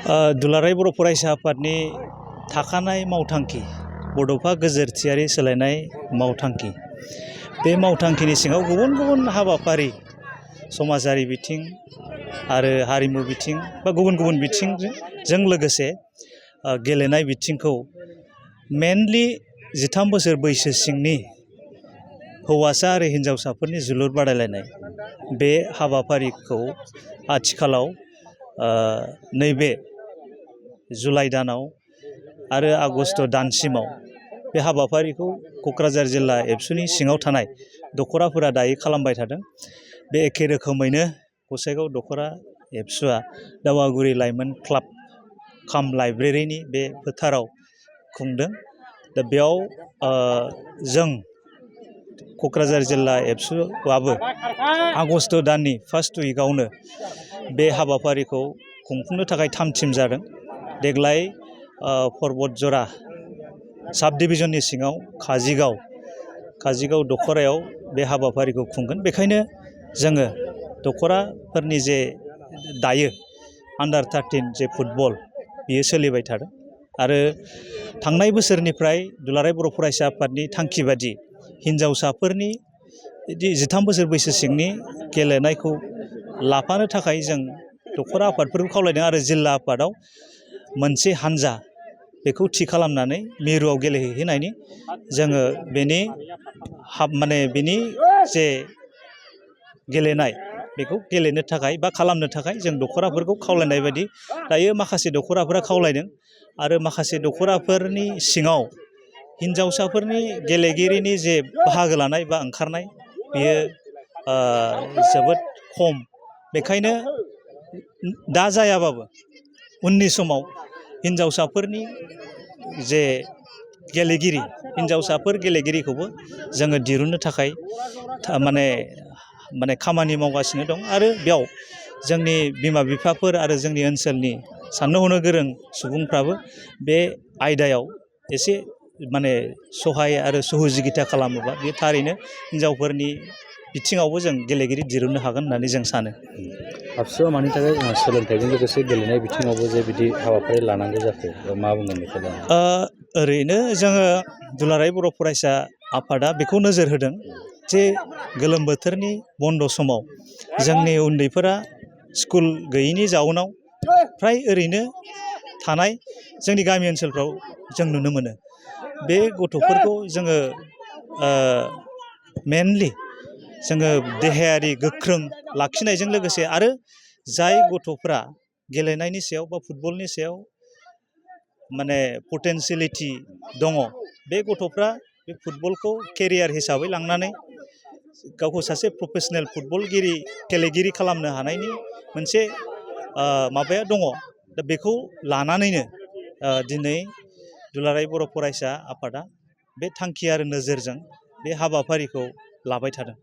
दुलाराय बर' फरायसा आफादनि थाखानाय मावथांखि बड'फा गोजोरथियारि सोलायनाय मावथांखि बे मावथांखिनि सिङाव गुबुन गुबुन हाबाफारि समाजारि बिथिं आरो हारिमु बिथिं बा गुबुन गुबुन बिथिंजों लोगोसे गेलेनाय बिथिंखौ मेनलि 13 बोसोर बैसो सिंनि हौवासा आरो हिन्जावसाफोरनि जोलुर बादायलायनाय बे हाबाफारिखौ आथिखालाव नैबे जुलाइ दानाव आरो आगस्ट दानसिमाव बे हाबाफारिखौ क'क्राझार जिल्ला एबसुनि सिङाव थानाय दख'राफोरा दायो खालामबाय थादों। बे एखे रोखोमैनो गसाइगाव दख'रा एबसुआ दावागुरि लाइमोन क्लाब काम लाइब्रेरिनि बे फोथाराव खुंदों। दा बेयाव जों क'क्राझार जिल्ला एबसुआबो आगस्ट दाननि फार्स्ट उइकआवनो बे हाबाफारिखौ खुंफुंनो थाखाय थाम-थिम जादों। देग्लाय पर्बतजरा साब डिभिजननि सिङाव काजिगाव दख'रायाव बे हाबाफारिखौ खुंगोन। बेखायनो जोङो दख'राफोरनि जे दायो आन्डार 13 जे फुटबल बियो सोलिबाय थादों आरो थांनाय बोसोरनिफ्राय दुलाराय बर' फरायसा आफादनि थांखि बादि हिन्जावसाफोरनि 13 बोसोर बैसो सिंनि गेलेनायखौ लाफानो थाखाय जों दख'रा आफादफोरखौ खावलायदों आरो जिल्ला आफादाव मोनसे हान्जा बेखौ थि खालामनानै मिरुआव गेलेहैनायनि जोङो बेनि जे गेलेनाय बेखौ गेलेनो थाखाय बा खालामनो थाखाय जों दख'राफोरखौ खावलायनाय बायदि दायो माखासे दख'राफोरा खावलायदों आरो माखासे दख'राफोरनि सिङाव हिन्जावसाफोरनि गेलेगिरिनि जे बाहागो लानाय बा ओंखारनाय बियो जोबोद खम। बेखायनो दा जायाबाबो उननि समाव हिन्जावसाफोरनि जे हिन्जावसाफोर गेलेगिरिखौबो जोङो दिरुननो थाखाय माने खामानि मावगासिनो दं आरो बेयाव जोंनि बिमा बिफाफोर आरो जोंनि ओनसोलनि साननो हनो गोरों सुबुंफ्राबो बे आयदायाव एसे सहाय आरो सहजुगिता खालामोबा बे थारैनो हिन्जावफोरनि बिथिङावबो जों गेलेगिरि दिरुननो हागोन होननानै जों सानो। आबसुआ मानि थाखाय सोलोंथाइजों लोगोसे गेलेनाय बिथिङावबो जे बिदि हाबाफारि लानांगौ जाखो मा बुंगोन बेखौ? ओरैनो जोङो दुलाराय बर' फरायसा आफादा बेखौ नोजोर होदों जे गोलोम बोथोरनि बन्द' समाव जोंनि उन्दैफोरा स्कुल गैयैनि जाउनाव फ्राय ओरैनो थानाय जोंनि गामि ओनसोलफ्राव जों नुनो मोनो। बे गथ'फोरखौ जोङो मेनलि जोङो देहायारि गोख्रों लाखिनायजों लोगोसे आरो जाय गथ'फ्रा गेलेनायनि सायाव बा फुटबलनि सायाव पटेनसियेलिटि दङ बे गथ'फ्रा बे फुटबलखौ केरियार हिसाबै लांनानै गावखौ सासे प्रफेसनेल गेलेगिरि खालामनो हानायनि मोनसे माबाया दङ। दा बेखौ लानानैनो दिनै दुलाराय बर' फरायसा आफादा बे थांखि आरो नोजोरजों बे हाबाफारिखौ लाबाय थादों।